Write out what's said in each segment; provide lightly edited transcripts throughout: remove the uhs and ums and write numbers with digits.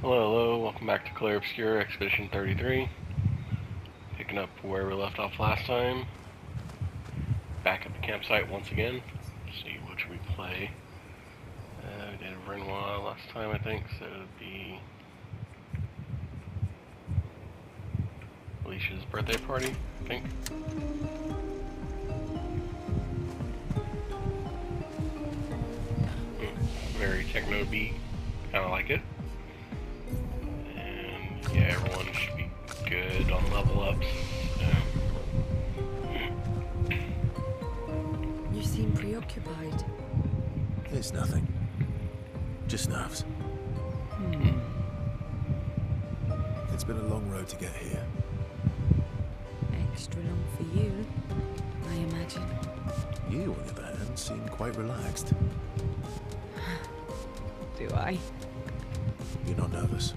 Hello, welcome back to Clair Obscur, Expedition 33. Picking up where we left off last time. Back at the campsite once again. Let's see, what should we play? We did Renoir last time, I think, so it would be Alicia's birthday party, I think. Very techno beat, kinda like it. Yeah, everyone should be good on level ups. You seem preoccupied. It's nothing. Just nerves. It's been a long road to get here. Extra long for you, I imagine. You, on the other hand, seem quite relaxed. Do I? You're not nervous.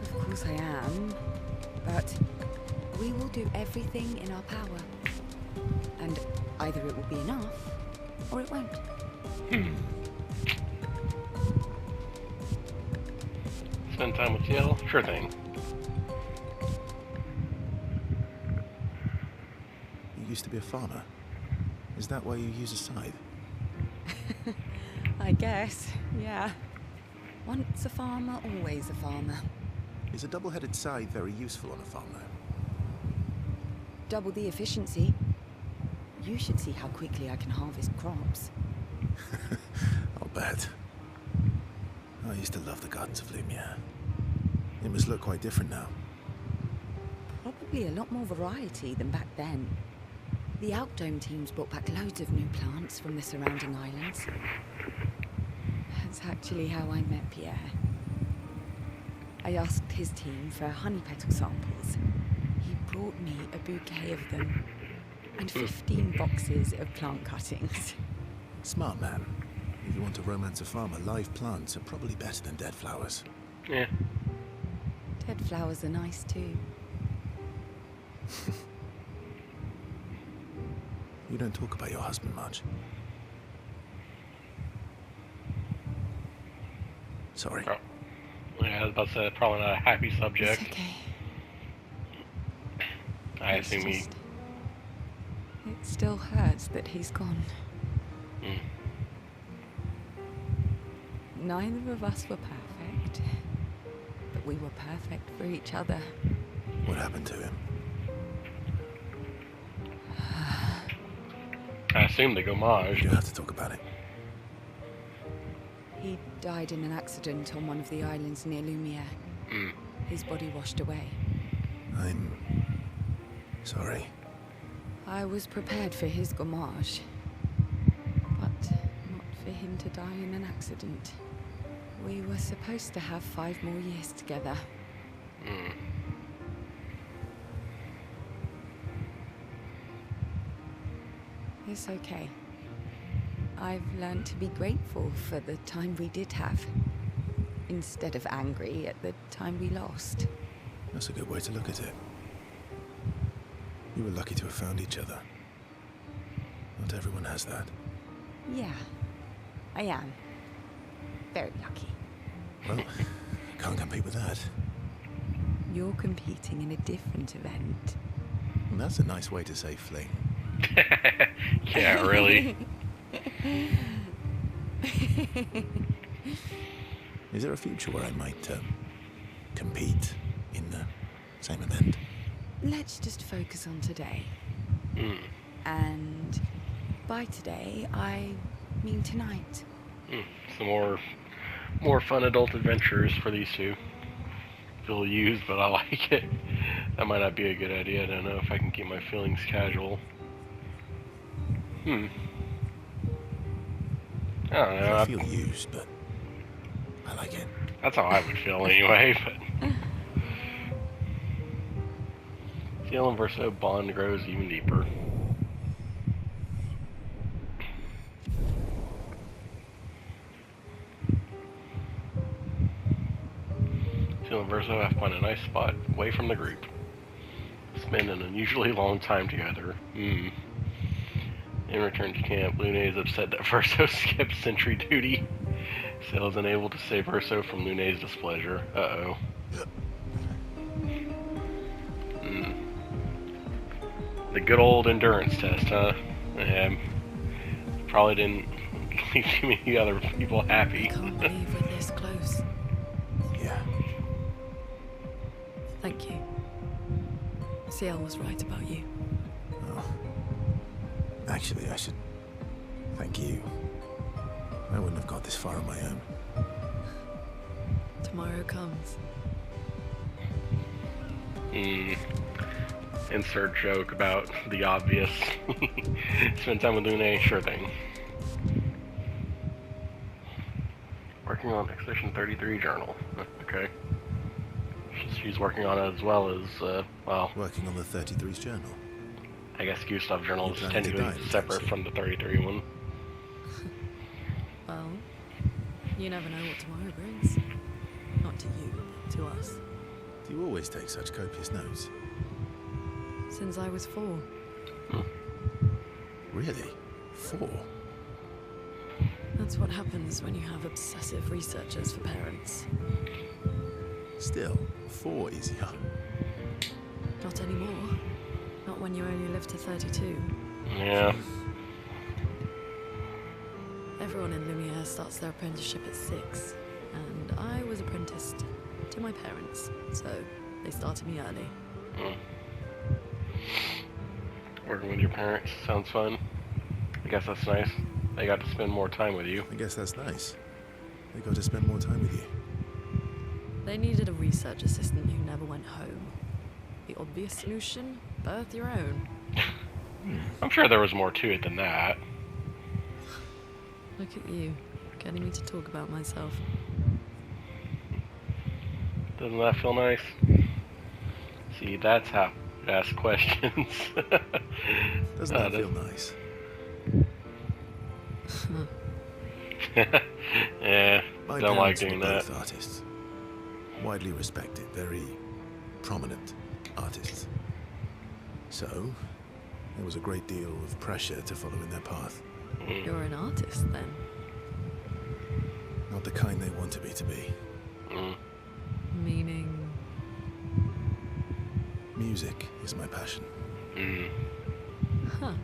Of course I am, but we will do everything in our power. And either it will be enough, or it won't. Spend time with Maelle? Sure thing. You used to be a farmer. Is that why you use a scythe? I guess, yeah. Once a farmer, always a farmer. Is a double-headed scythe very useful on a farm, though? Double the efficiency. You should see how quickly I can harvest crops. I'll bet. I used to love the gardens of Lumiere. It must look quite different now. Probably a lot more variety than back then. The Outdome teams brought back loads of new plants from the surrounding islands. That's actually how I met Pierre. I asked his team for honey petal samples. He brought me a bouquet of them, and 15 boxes of plant cuttings. Smart man. If you want to romance a farmer, live plants are probably better than dead flowers. Yeah. Dead flowers are nice too. You don't talk about your husband much. Sorry. Oh. Yeah, I was about to say, probably not a happy subject. It's okay. I assume he... It still hurts that he's gone. Neither of us were perfect, but we were perfect for each other. What happened to him? I assume the homage. You have to talk about it. He died in an accident on one of the islands near Lumiere. His body washed away. I'm... sorry. I was prepared for his homage, but not for him to die in an accident. We were supposed to have 5 more years together. It's okay. I've learned to be grateful for the time we did have, instead of angry at the time we lost. That's a good way to look at it. You were lucky to have found each other. Not everyone has that. Yeah, I am. Very lucky. Well, can't compete with that. You're competing in a different event. And that's a nice way to say fling. Yeah, really. Is there a future where I might compete in the same event? Let's just focus on today. And by today, I mean tonight. Some more fun adult adventures for these two. Feel used, but I like it. That might not be a good idea. I don't know if I can keep my feelings casual. I don't know. I feel used, but I like it. That's how I would feel anyway, but... Maelle and Verso bond grows even deeper. Maelle and Verso have found a nice spot away from the group. Spend an unusually long time together. In return to camp, Lune is upset that Verso skipped sentry duty. Sail is unable to save Urso from Lune's displeasure. Uh-oh. The good old endurance test, huh? Probably didn't leave too many other people happy. I can't believe we're this close. Yeah. Thank you. Ciel was right about you. Oh. Actually, I should thank you. I wouldn't have got this far on my own. Tomorrow comes. Insert joke about the obvious. Spend time with Lune, sure thing. Working on Expedition 33 journal. Okay. She's working on it as well as, well... Working on the 33's journal. I guess Gustav's journal is planning to technically die separate anytime from the 33 one. Well, you never know what tomorrow brings. Not to you, but to us. Do you always take such copious notes? Since I was 4. Really? 4? That's what happens when you have obsessive researchers for parents. Still, 4 is young. Not anymore. Not when you only live to 32. Yeah. Everyone in Lumiere starts their apprenticeship at 6. And I was apprenticed to my parents, so they started me early. Working with your parents sounds fun. I guess that's nice. They got to spend more time with you. I guess that's nice. They got to spend more time with you. They needed a research assistant who never went home. The obvious solution? Birth your own. I'm sure there was more to it than that. Look at you, getting me to talk about myself. Doesn't that feel nice? See, that's how you ask questions. Doesn't that feel nice? Yeah, My don't like parents were doing both that. artists. Widely respected, very prominent artists. So, there was a great deal of pressure to follow in their path. You're an artist, then? Not the kind they wanted me to be. Meaning? Music is my passion. Huh.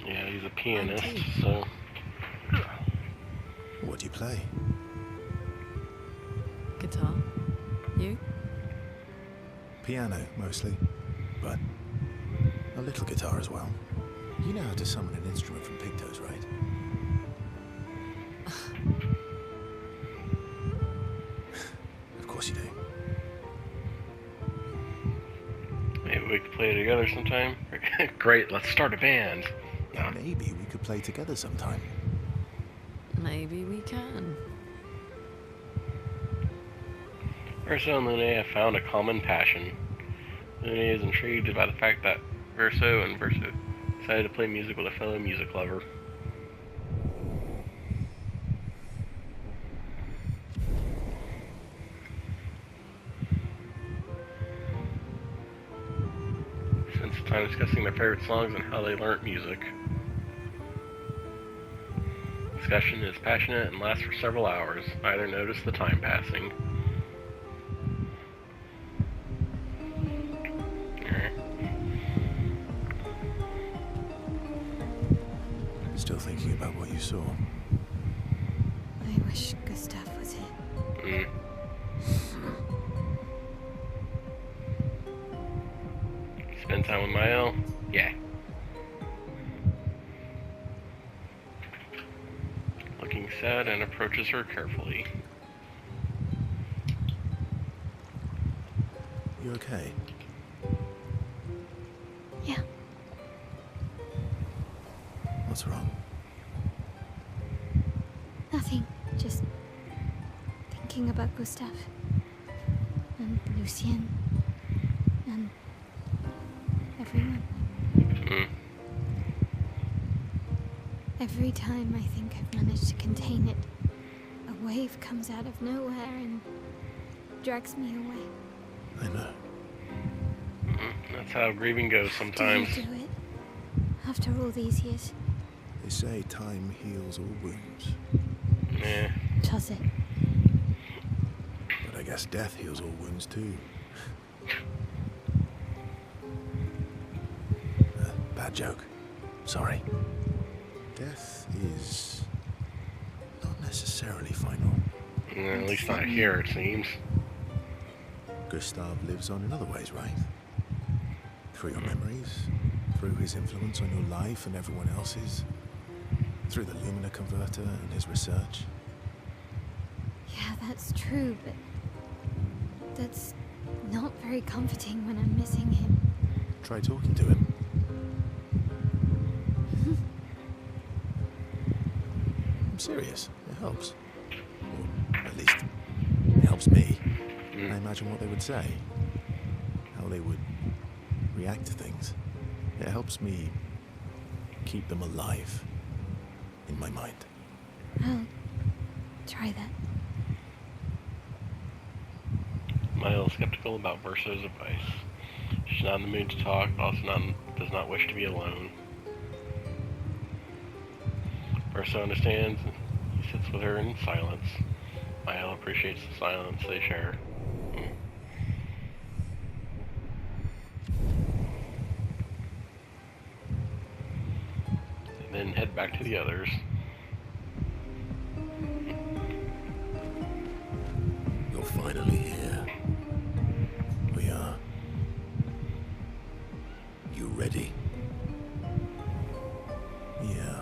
Yeah, he's a pianist, Mine so... What do you play? Guitar? You? Piano, mostly. But a little guitar as well. You know how to summon an instrument from pigtoes, right? Of course you do. Maybe we could play together sometime. Great, let's start a band. No. Maybe we could play together sometime. Maybe we can. Verso and Lune have found a common passion. Lune is intrigued by the fact that Verso decided to play music with a fellow music lover. Spend some time discussing their favorite songs and how they learnt music. Discussion is passionate and lasts for several hours. Neither notice the time passing. Still thinking about what you saw. I wish Gustav was here. Spend time with Maelle? Yeah. Looking sad and approaches her carefully. You okay? Yeah. What's wrong? Nothing. Just thinking about Gustav. And Lucien. And everyone. Every time I think I've managed to contain it, a wave comes out of nowhere and drags me away. I know. That's how grieving goes sometimes. Do you do it? After all these years? They say time heals all wounds. Yeah. Does it? But I guess death heals all wounds too. Bad joke. Sorry. Death is not necessarily final. At least not here, it seems. Gustav lives on in other ways, right? Through your memories, through his influence on your life and everyone else's, through the Lumina converter and his research. Yeah, that's true, but that's not very comforting when I'm missing him. Try talking to him. I'm serious. It helps. Or at least, it helps me. I imagine what they would say. How they would react to things. It helps me keep them alive in my mind. I'll try that. Maelle is skeptical about Verso's advice. She's not in the mood to talk, but also does not wish to be alone. Verso understands, and he sits with her in silence. Maelle appreciates the silence they share. And then head back to the others. You're finally here. We are. You ready? Yeah.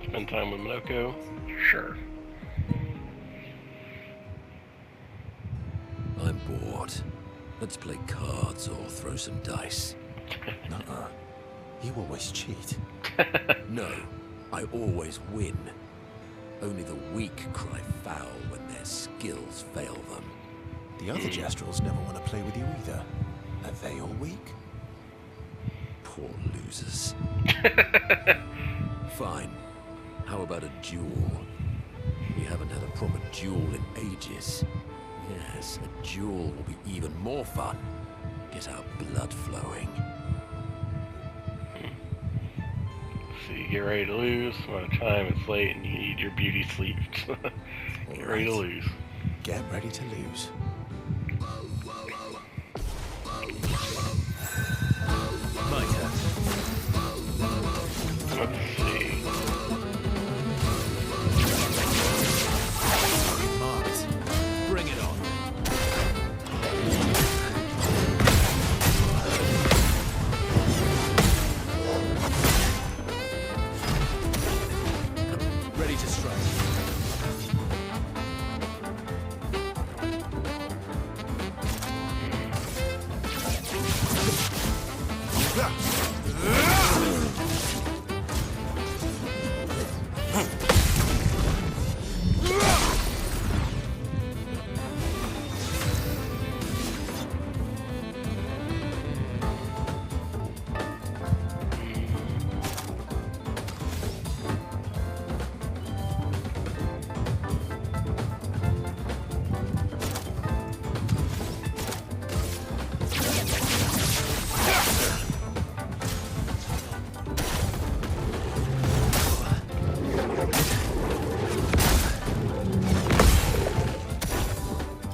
Spend time with Minoko? Sure. I'm bored. Let's play cards or throw some dice. Nuh-uh. You always cheat. No, I always win. Only the weak cry foul when their skills fail them. The other Jestrels never want to play with you either. Are they all weak? Poor losers. Fine. How about a duel? We haven't had a proper duel in ages. Yes, a duel will be even more fun. Get our blood flowing. So you get ready to lose. By the time it's late and you need your beauty sleep. Get ready to lose. Get ready to lose. My turn. Let's see. Marked. Bring it on. Ready to strike.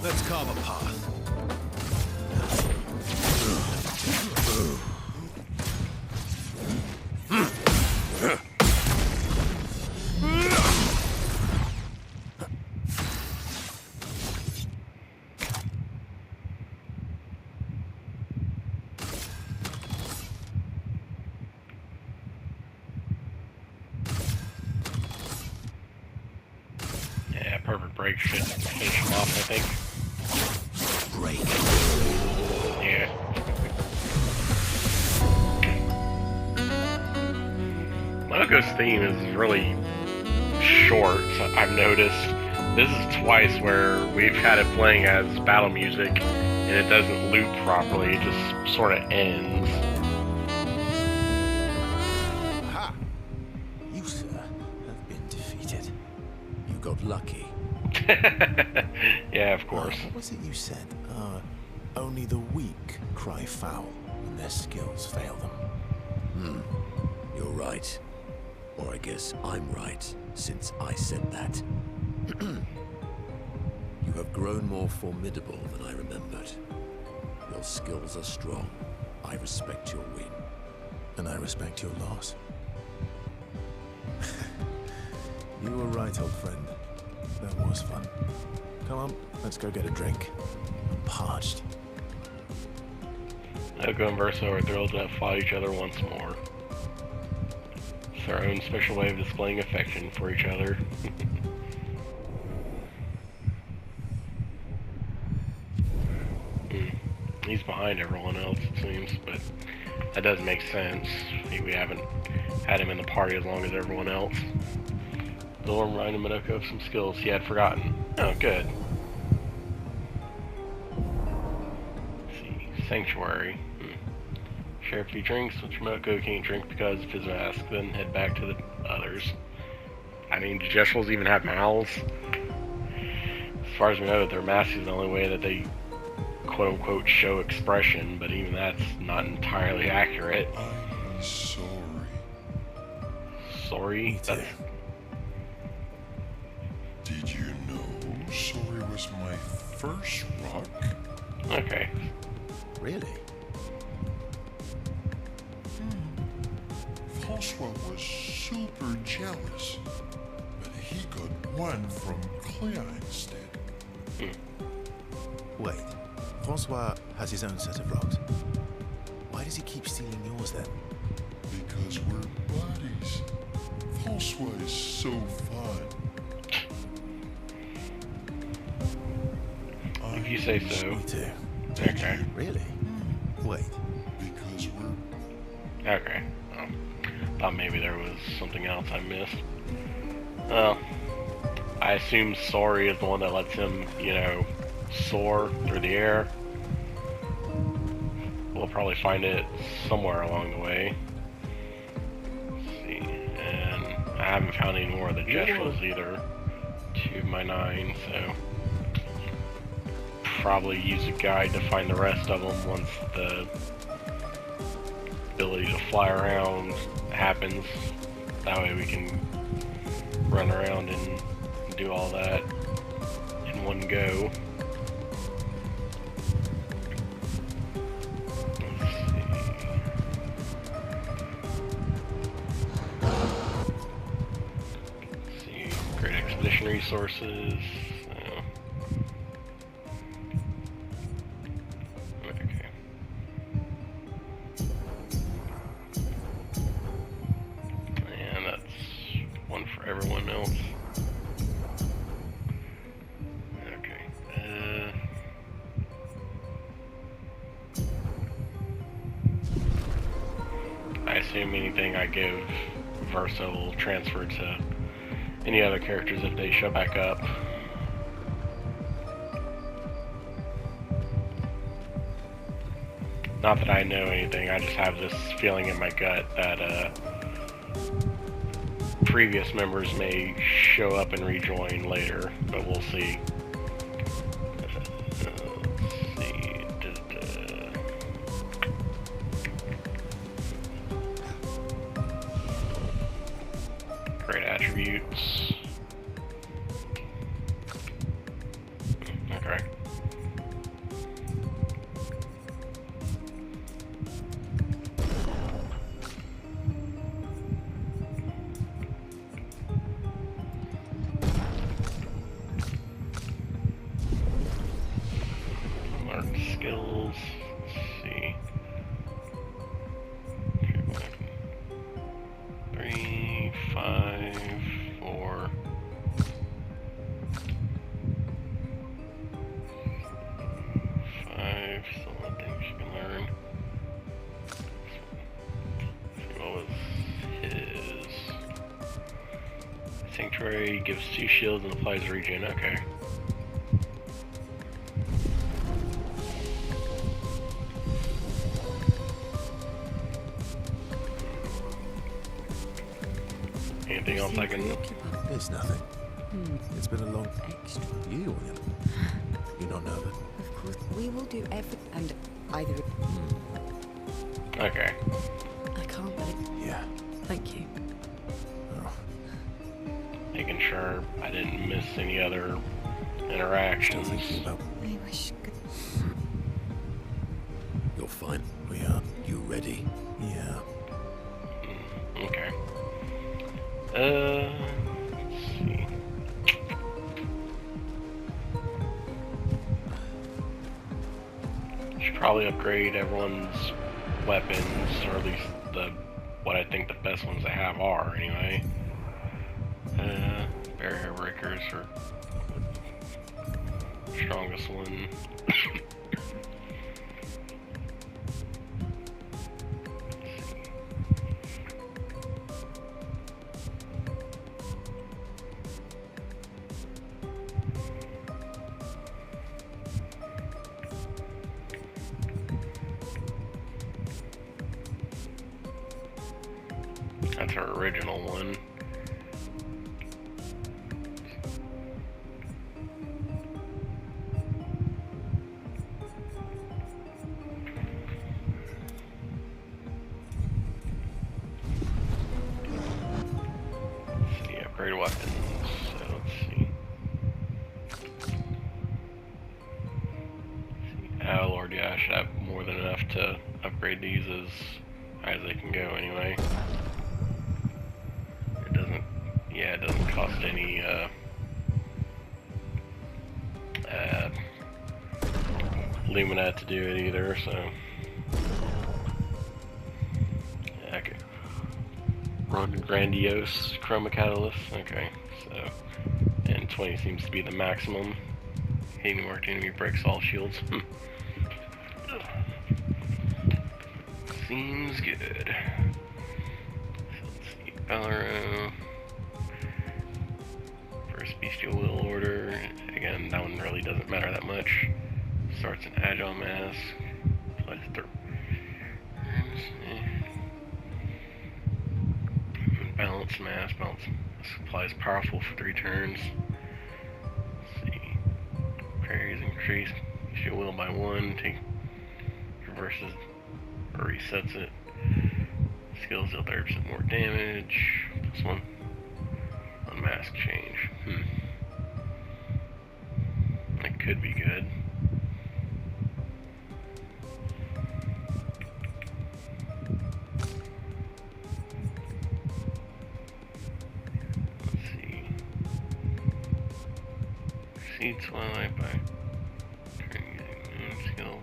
Let's carve a path. Yeah, perfect break should finish him off, I think. Break. Yeah. Monoko's theme is really short, I've noticed. This is twice where we've had it playing as battle music, and it doesn't loop properly, it just sort of ends. Aha! You, sir, have been defeated. You got lucky. Yeah, of course. What was it you said? Only the weak cry foul when their skills fail them. You're right. Or I guess I'm right, since I said that. You have grown more formidable than I remembered. Your skills are strong. I respect your win. And I respect your loss. You were right, old friend. That was fun. Come on, let's go get a drink. I'm parched. Oko and Verso are thrilled to have fought each other once more. It's their own special way of displaying affection for each other. He's behind everyone else, it seems, but that does make sense. We haven't had him in the party as long as everyone else. They'll remind Minoko of some skills he had forgotten. Oh, good. Let's see. Sanctuary. Share a few drinks, which Minoko can't drink because of his mask, then head back to the others. I mean, do Jeshrals even have mouths? As far as we know, their mask is the only way that they quote-unquote show expression, but even that's not entirely accurate. I'm sorry. Sorry? That's... Did you know sorry was my first rock? Okay. Really? Francois was super jealous, but he got one from Clair instead. Wait. Francois has his own set of rocks. Why does he keep stealing yours then? Because we're buddies. Francois is so fun. If you say so. Me too. Okay. Really? Wait. Because we're... Okay. Oh. Thought maybe there was something else I missed. Well, I assume Sorry is the one that lets him, you know, soar through the air. We'll probably find it somewhere along the way. Let's see. And I haven't found any more of the Jeshrals either. 2 of my 9, so probably use a guide to find the rest of them once the ability to fly around happens. That way we can run around and do all that in one go. Let's see. Great expedition resources. Everyone else. Okay. I assume anything I give Verso will transfer to any other characters if they show back up. Not that I know anything, I just have this feeling in my gut that previous members may show up and rejoin later, but we'll see. Let's see. Great attributes. Okay. Skills. Let's see. 3, 5, 4. 5. Still one thing she can learn. What was his? Sanctuary gives 2 shields and applies regen. Okay. Anything else I can... There's nothing. It's been a long... Extra. You don't know that. Of course, we will do everything, and either... Okay. I can't believe... Yeah. Thank you. making sure I didn't miss any other Still interactions. thinking about... I wish. You're fine. We are. You ready? Yeah. Okay. Let's see. Should probably upgrade everyone's weapons, or at least what I think the best ones they have are, anyway. Barrier breakers are strongest one. That's our original one. Let's see, upgrade weapons. So let's see. Oh lord, yeah, I should have more than enough to upgrade these as high as they can go anyway. It doesn't cost any Lumina to do it either, so yeah, I could run Grandiose Chroma Catalyst. Okay, so and 20 seems to be the maximum. Hitting marked enemy breaks all shields. Seems good. So let's see, Valero. First Bestial Will Order. Again, that one really doesn't matter that much. Starts an Agile Mask. Applies Balance Mask. Balance applies powerful for 3 turns. Let's see. Parries increase Bestial Will by 1. Reverses or resets it. Skills deal 30% more damage. Plus 1 mask change. That could be good. Let's see. See Twilight by skill.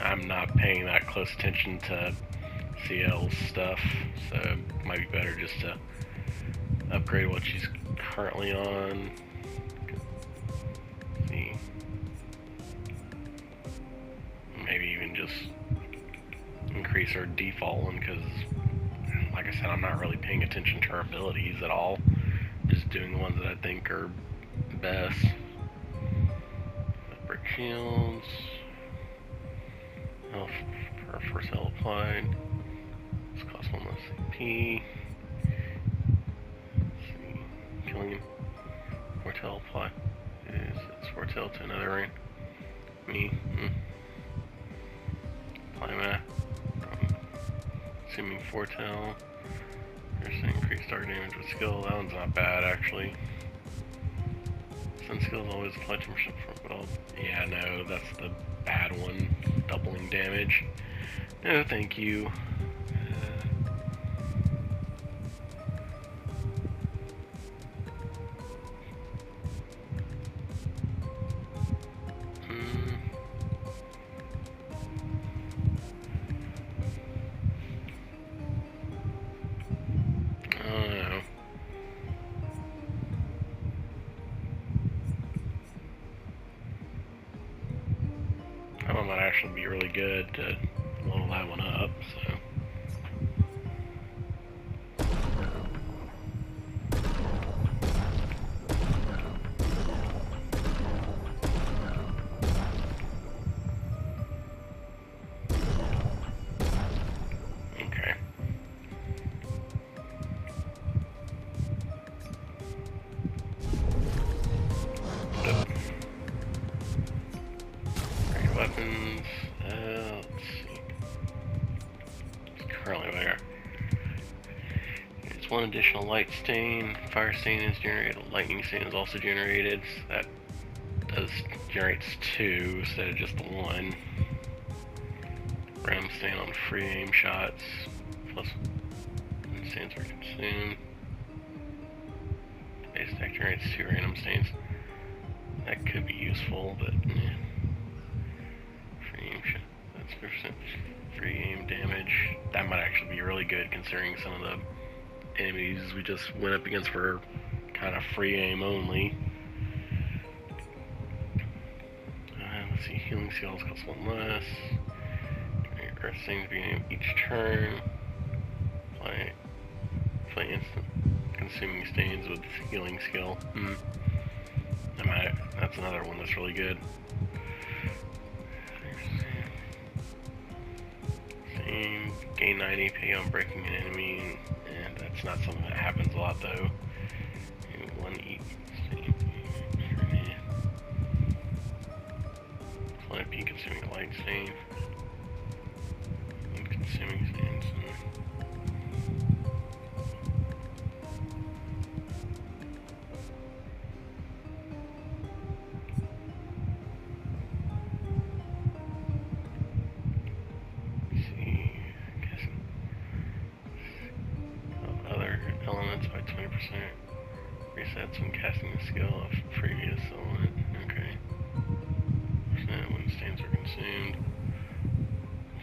I'm not paying that close attention to CL's stuff, so it might be better just to upgrade what she's currently on. Let's see. Maybe even just increase her default one, because like I said, I'm not really paying attention to her abilities at all. Just doing the ones that I think are best. Brick shields. Health for first health applied. This costs 1 less CP. Let's see. Killing him. Foretell apply. It's foretell to another rank. Me. Apply math. Assuming foretell. There's increased target damage with skill. That one's not bad actually. Some skills always apply 2% for, but yeah, no, that's the bad one. Doubling damage. No, thank you. That might actually be really good to level that one up, so. Okay. Weapons, let's see. It's currently there. It's It's one additional light stain. Fire stain is generated. Lightning stain is also generated. So that generates 2 instead of just the 1. Random stain on free aim shots. Plus stains are consumed. Base attack generates 2 random stains. That could be useful, but yeah. Free aim shot. That's 50% free aim damage. That might actually be really good considering some of the enemies we just went up against were kind of free aim only. Let's see, healing skills cost 1 less. Earth things beginning of each turn. Play instant consuming stains with healing skill. That's another one that's really good. Same, gain 9 AP on breaking an enemy, and that's not something that happens a lot though. 1 each stain. One AP consuming a light stain. Consuming stains. Resets when casting the skill of previous element. Okay. Percent when stains are consumed.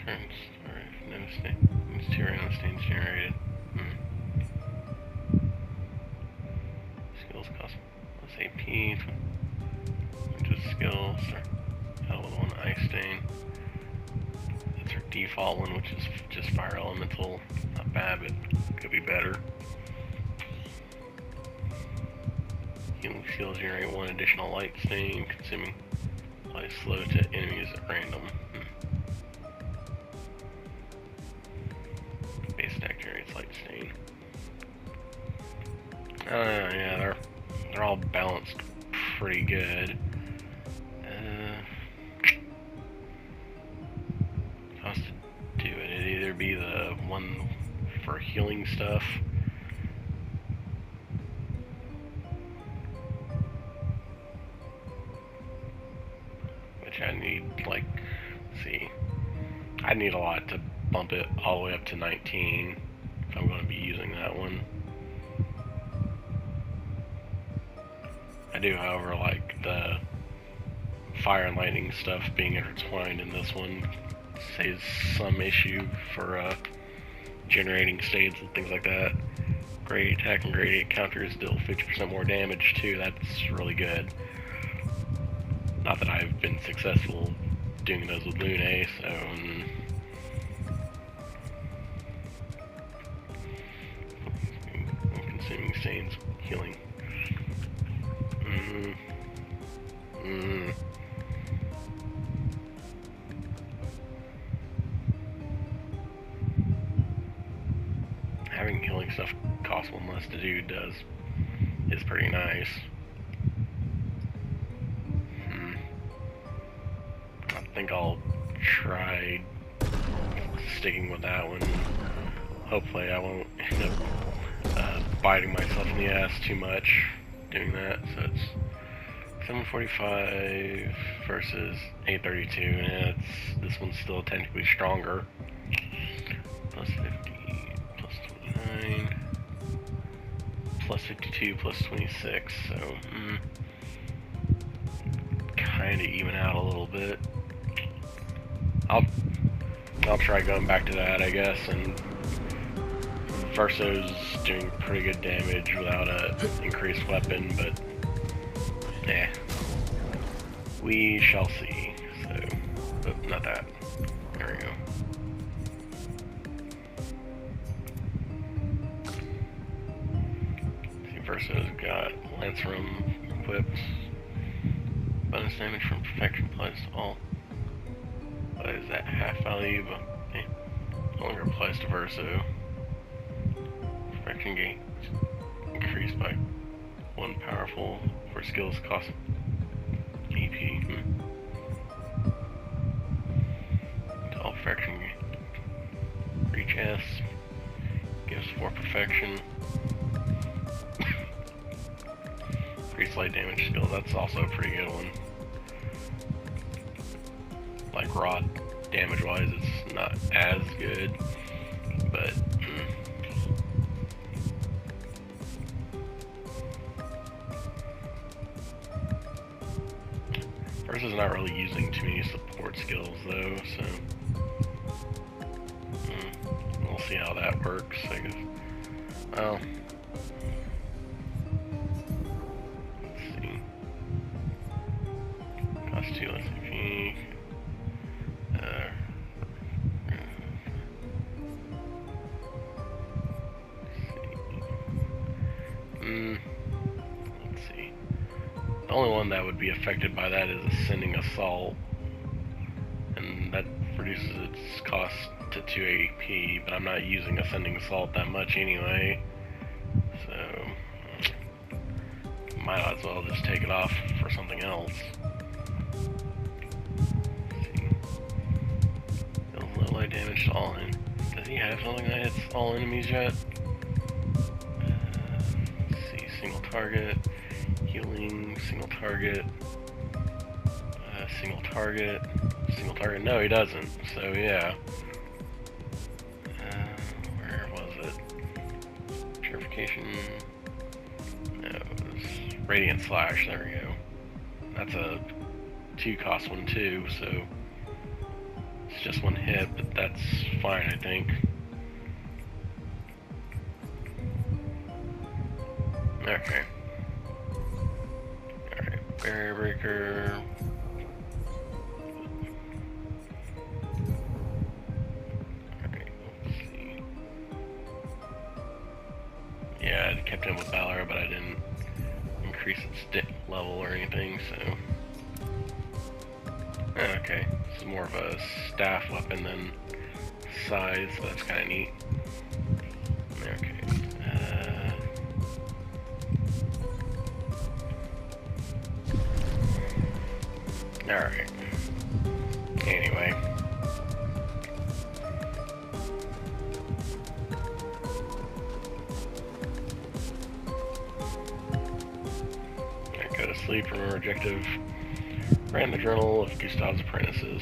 Turns or if no stains. 2 random stains generated. Skills cost less AP. Into skills. Start with 1 ice stain. That's our default one, which is just fire elemental. Not bad, but could be better. Healing skills generate 1 additional light stain, consuming light slow to enemies at random. Base attack generates light stain. Yeah, they're all balanced pretty good. If I was to do it, it'd either be the one for healing stuff. I need, like, let's see, I need a lot to bump it all the way up to 19 if I'm going to be using that one. I do, however, like the fire and lightning stuff being intertwined in this one saves some issue for generating stains and things like that. Great attack and gradient counters deal 50% more damage too. That's really good. Not that I've been successful doing those with Lune, so consuming stains, healing. Having healing stuff cost 1 less to do is pretty nice. I think I'll try sticking with that one. Hopefully I won't end up biting myself in the ass too much doing that. So it's 745 versus 832, and this one's still technically stronger. Plus 50, plus 29, plus 52, plus 26, so kind of even out a little bit. I'll try going back to that, I guess, and Verso's doing pretty good damage without a increased weapon, but yeah, we shall see. So, but not that. There we go. See, Verso's got Lance Room equipped. Bonus damage from Perfection applies to all. What is that? Half value, but okay. No longer applies to Verso. Perfection gains increased by 1 powerful for skills cost AP. All perfection reach S. Gives 4 perfection. Pretty slight damage skill, that's also a pretty good one. Like raw damage wise, it's not as good, but Versus not really using too many support skills though, so we'll see how that works. I guess. Well, let's see. Cost 2 less CP. Let's see. The only one that would be affected by that is Ascending Assault, and that reduces its cost to 2 AP, but I'm not using Ascending Assault that much anyway, so might as well just take it off for something else. Let's see. Deals low light damage to all in. Does he have something that hits all enemies yet? Let's see, single target, healing, single target, single target, single target. No, he doesn't. So yeah. Where was it? Purification. No, it was Radiant Slash. There we go. That's a 2 cost one too. So it's just 1 hit, but that's fine, I think. Okay. Alright, Barrier Breaker. Alright, let's see. Yeah, I kept him with Valor, but I didn't increase its stick level or anything, so. Okay, this is more of a staff weapon than size, so that's kind of neat. Okay. Alright. Anyway. Go to sleep, remember objective. Ran the Journal of Gustav's Apprentices.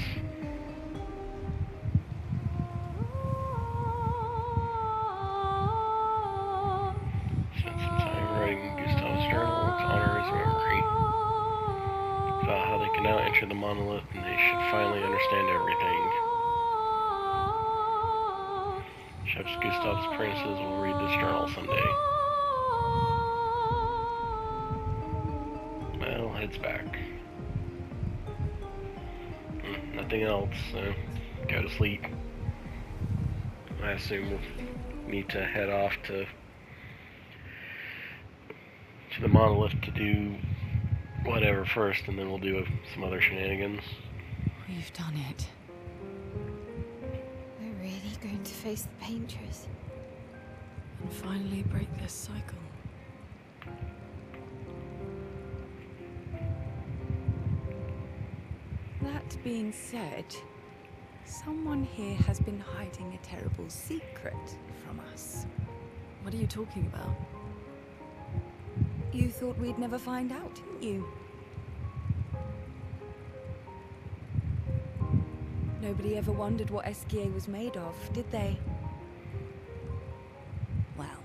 Spent some time writing Gustav's journal. Its honor his memory. About how they can now enter the Monolith and they should finally understand everything. Chefs Gustav's Apprentices will read this journal someday. Maelle heads back. Nothing else, so go to sleep. I assume we'll need to head off to the Monolith to do whatever first, and then we'll do some other shenanigans. We've done it. We're really going to face the Paintress. And finally break this cycle. That being said, someone here has been hiding a terrible secret from us. What are you talking about? You thought we'd never find out, didn't you? Nobody ever wondered what Esquie was made of, did they? Well,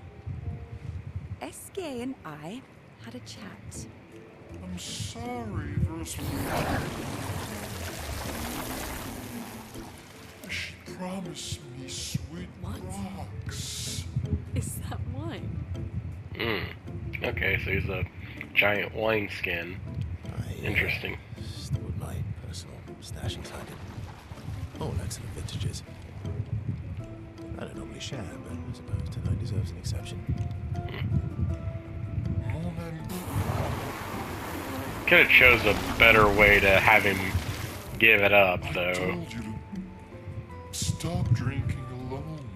Esquie and I had a chat. I'm sorry, she promised me sweet rocks. Is that wine? Okay, so he's a giant wineskin. Interesting. Stored my personal stash inside it. All excellent vintages. I don't normally share, but I suppose tonight deserves an exception. Could have chose a better way to have him give it up, I though. told you to stop drinking alone.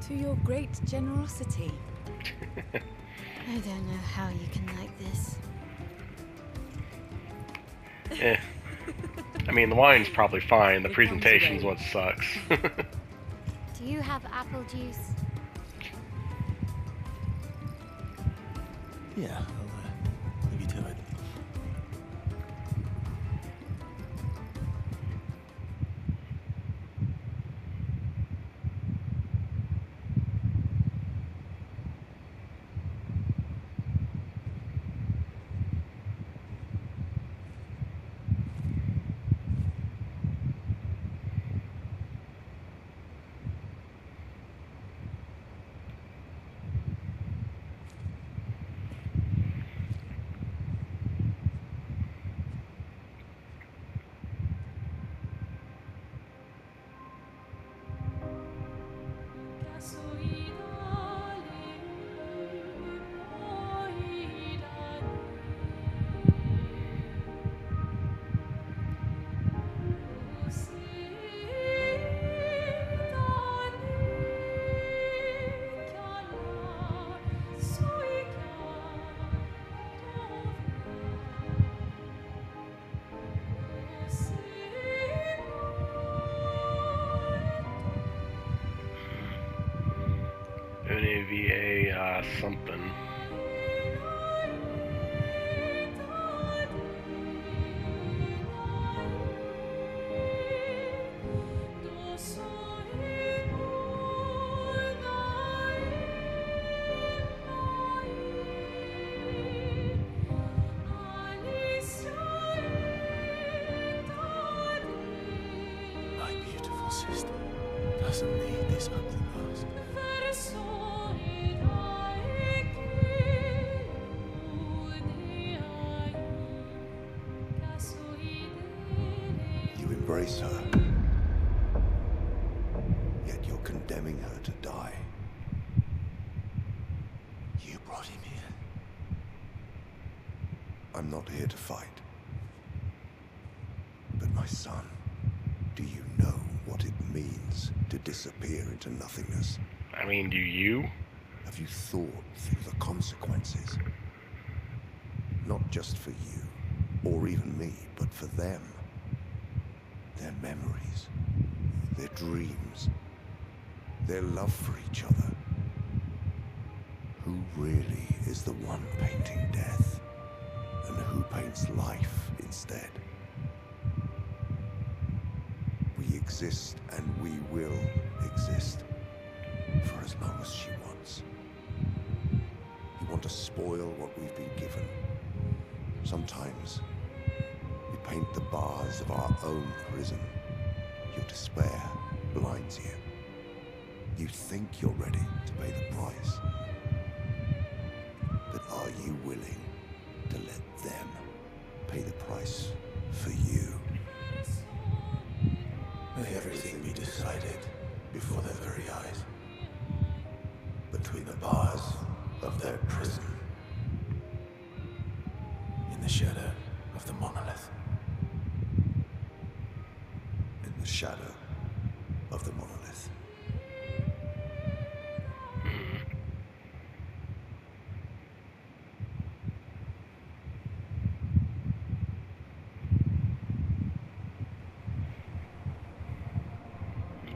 To your great generosity. I don't know how you can like this. I mean, the wine's probably fine. The Here comes the presentation's day. what sucks. Do you have apple juice? Yeah, I'll leave you to it. NAVA something. My beautiful sister doesn't need this ugly mask. You embrace her, yet you're condemning her to die. You brought him here. I'm not here to fight. But my son, do you know what it means to disappear into nothingness? I mean, do you? Have you thought through the consequences? Not just for you, or even me, but for them. Their memories, their dreams, their love for each other. Who really is the one painting death, and who paints life instead? We exist and we will exist for as long as she wants. You want to spoil what we've been given. Sometimes we paint the bars of our own prison. Your despair blinds you. You think you're ready to pay the price. But are you willing to let them pay the price for you? May everything be decided before their very eyes. Between the bars of their prison. In the shadow of the monolith. In the shadow of the monolith.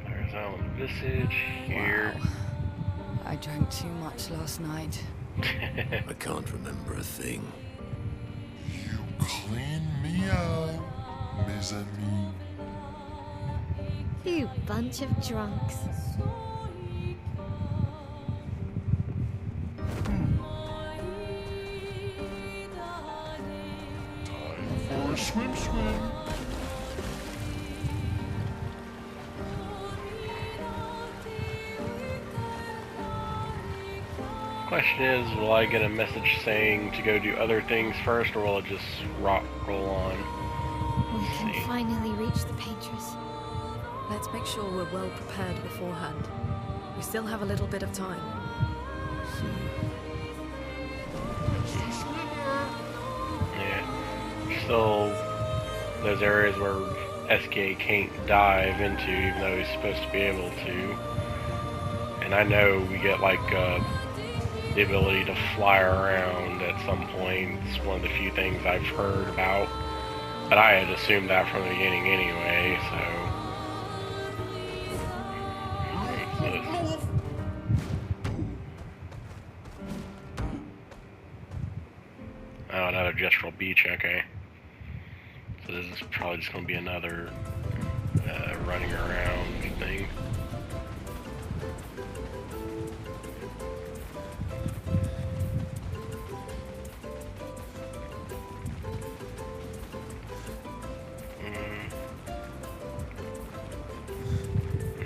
There's Alan Visage here. Wow. I drank too much last night. I can't remember a thing. You clean me out, mes amis. You bunch of drunks. Time for a swim. Question is, will I get a message saying to go do other things first, or will it just roll on? We can see. finally reach the Paintress. Let's make sure we're well prepared beforehand. We still have a little bit of time. Yeah. Still, those areas where Esquie can't dive into, even though he's supposed to be able to. And I know we get like the ability to fly around at some point. It's one of the few things I've heard about But I had assumed that from the beginning anyway, so... Oh, another gestural beach, okay. So this is probably just going to be another running around thing.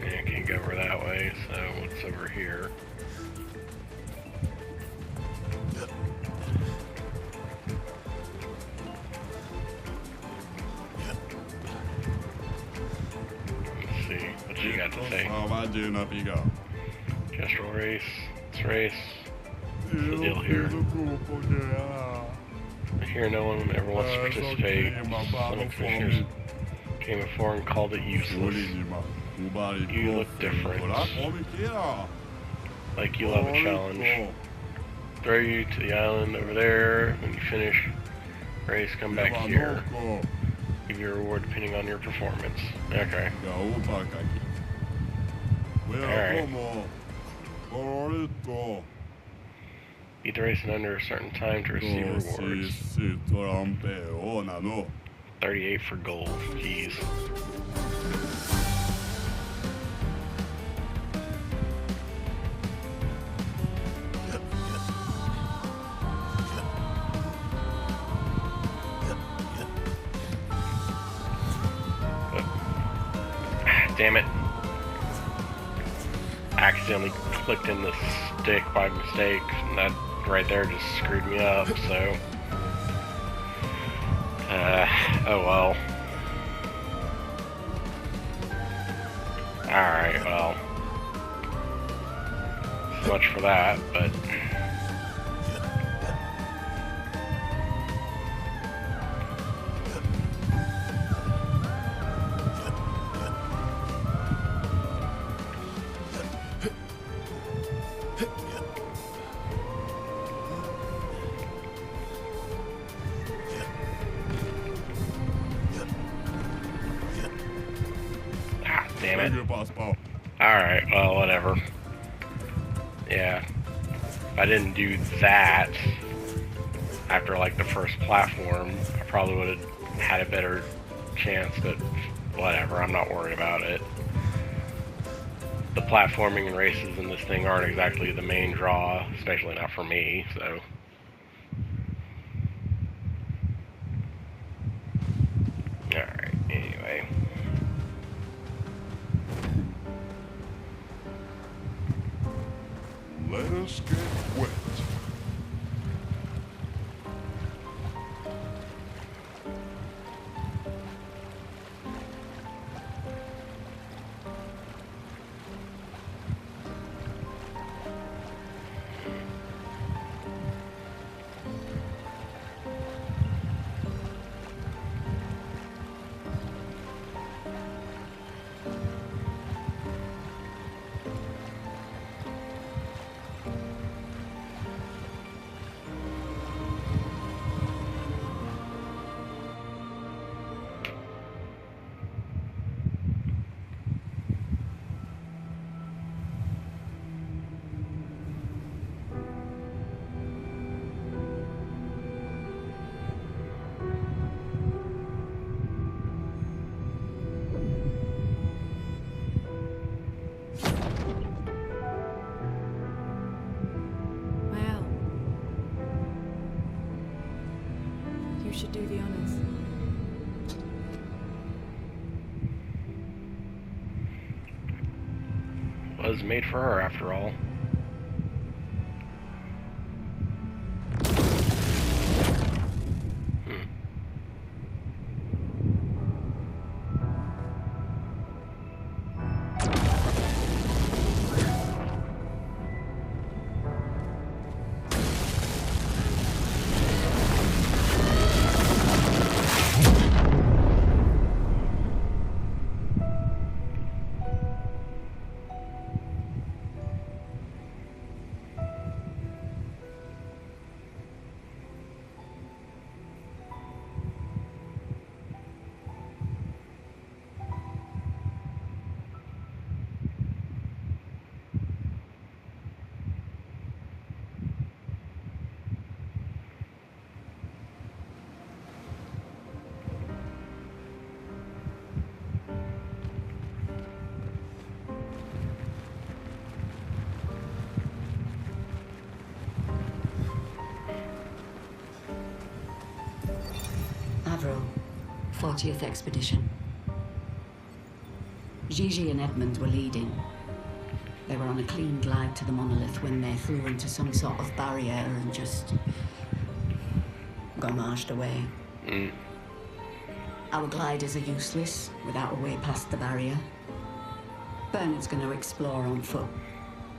Yeah, can't go over that way, so what's over here? What you got to say? Gestural race. Let's race. What's the deal here? Here no one ever wants to participate. Some commissioners came before and called it useless. You look different. Like you'll have a challenge. Throw you to the island over there. When you finish race, come back here. Give you a reward depending on your performance. Okay. Alright. Beat the race in under a certain time to receive rewards. 38 for gold. Jeez. Damn it. Accidentally clicked in the stick by mistake, and that right there just screwed me up, so... oh well. Alright, well. So much for that, but... Damn it. Alright, well, whatever. Yeah. If I didn't do that after, like, the first platform, I probably would have had a better chance, but whatever, I'm not worried about it. The platforming and races in this thing aren't exactly the main draw, especially not for me, so... Alright, anyway. Let us get wet. Maelle. You should do the honors. Was made for her, after all. 40th Expedition. Gigi and Edmund were leading. They were on a clean glide to the Monolith when they flew into some sort of barrier and just gouged away. Our gliders are useless without a way past the barrier. Bernard's going to explore on foot,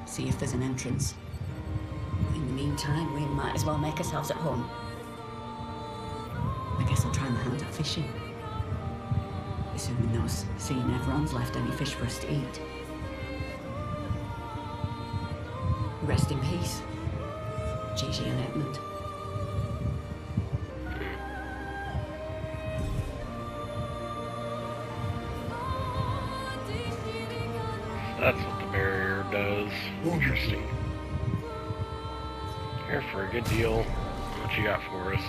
see if there's an entrance. In the meantime, we might as well make ourselves at home. I guess I'll try my hand at fishing. Assuming those sea Nevrons left any fish for us to eat. Rest in peace, Gigi and Edmund. That's what the barrier does. Interesting. Here for a good deal. What you got for us?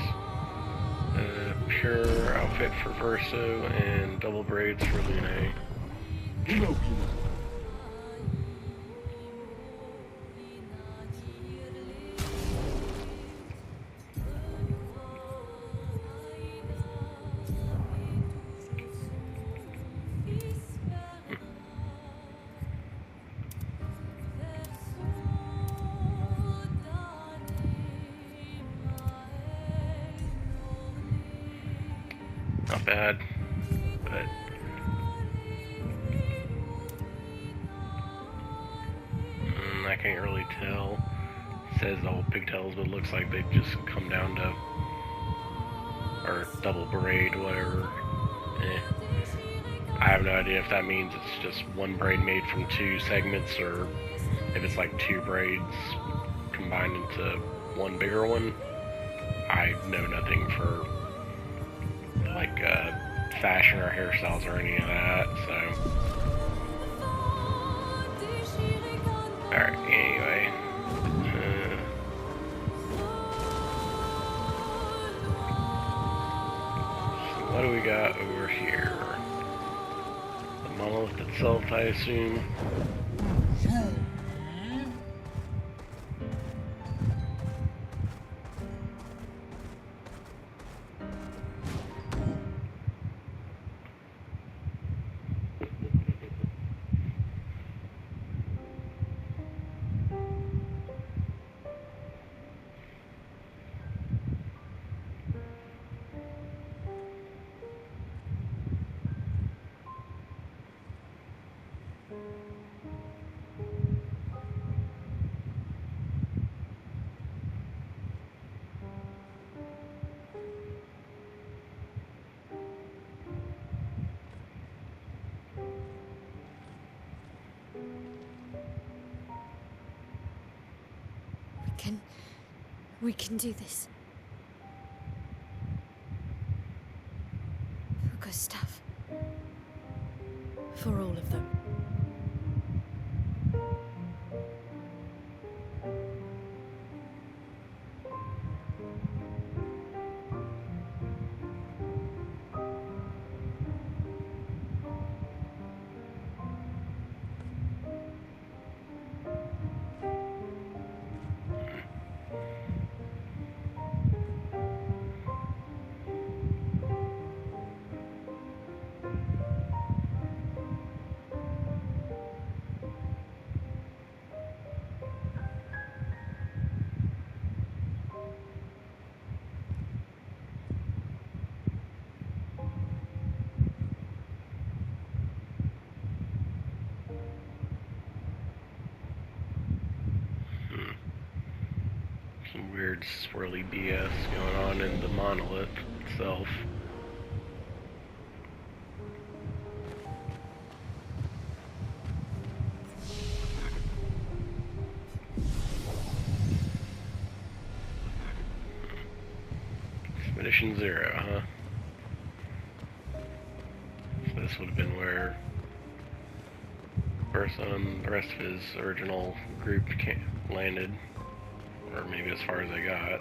Pure outfit for Verso and double braids for Lune. Not bad, but I can't really tell. It says all pigtails, but it looks like they've just come down to, or double braid, whatever. I have no idea if that means it's just one braid made from two segments, or if it's like two braids combined into one bigger one. I know nothing for like fashion or hairstyles or any of that, so. Alright, anyway. So what do we got over here? The Monolith itself, I assume. We can do this. For Gustav. For all of them. Some weird swirly BS going on in the Monolith itself. Expedition 0, huh? So this would have been where Bertha and the rest of his original group landed. Or maybe as far as I got.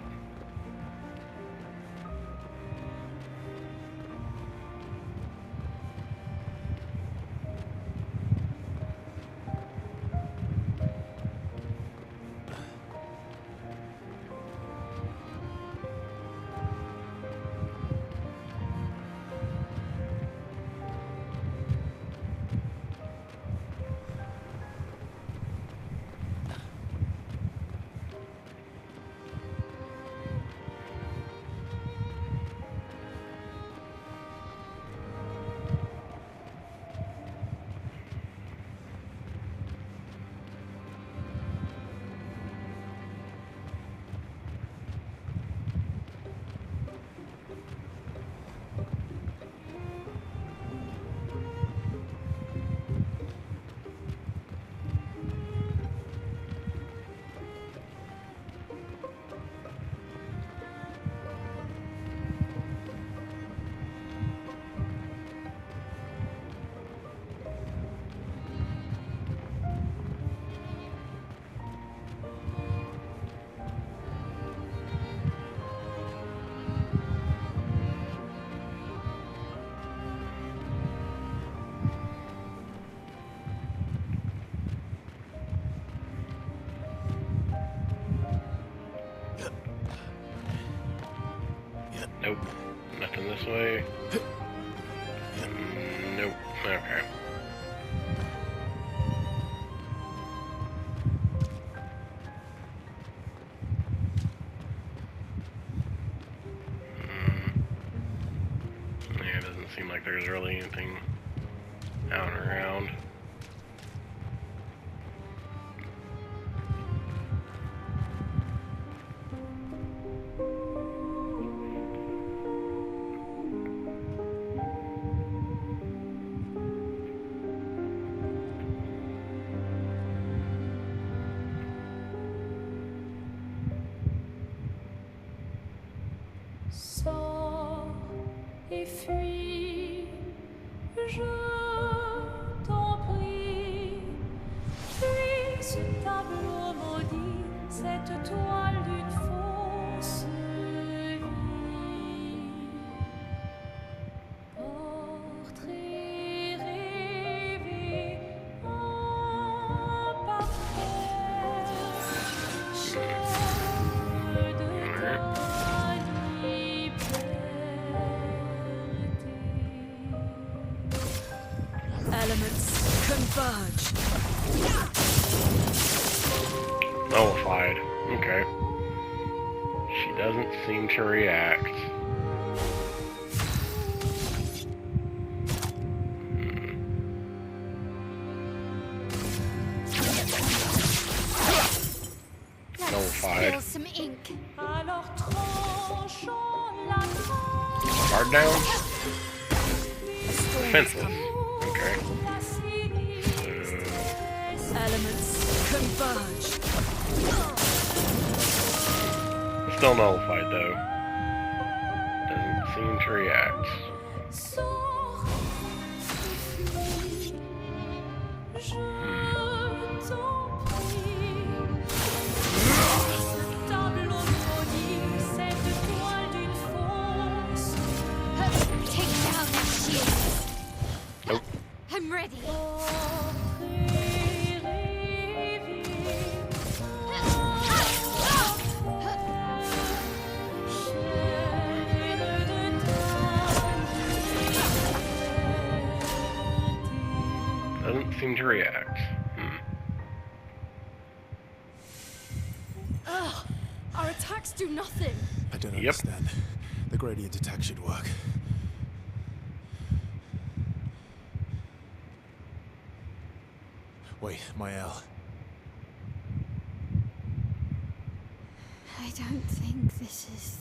there's really anything out and around. Sors et fuis, je t'en prie. Fuis ce tableau maudit, cette toile d'une fausse vie. Portrait rêvé en parfait, chef de ta Elements converge. Nullified. Okay. She doesn't seem to react. Nullified. Spill some ink. Alors tranchons la tranche. Guard down? Defenseless. Okay. Elements converge. Still nullified though. Doesn't seem to react. Sors et fuis, je t'en prie. Ce tableau maudit, cette toile d'une fausse. Take down that shield. Nope. I'm ready. Doesn't seem to react. Ugh! Our attacks do nothing. I don't Yep. understand. The gradient attack should work. Wait, Maelle. I don't think this is...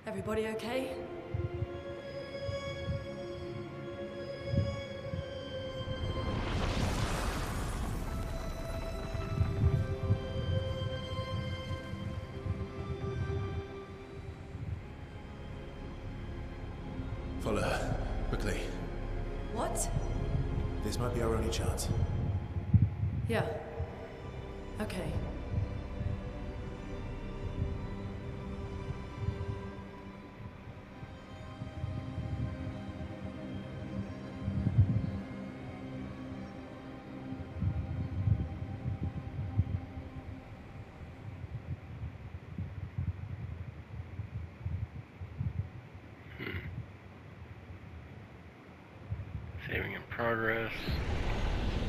Everybody okay? Follow her. Quickly. What? This might be our only chance. Yeah. Okay. Saving in progress.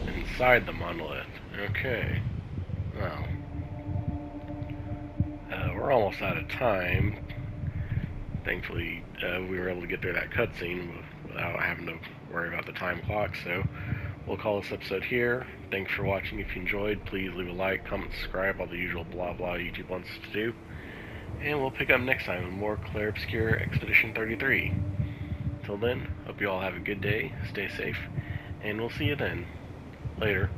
Inside the monolith. Okay. Well. We're almost out of time. Thankfully, we were able to get through that cutscene without having to worry about the time clock, so we'll call this episode here. Thanks for watching. If you enjoyed, please leave a like, comment, subscribe, all the usual blah blah YouTube wants us to do. And we'll pick up next time with more Clair Obscur Expedition 33. Till then, hope you all have a good day, stay safe, and we'll see you then. Later.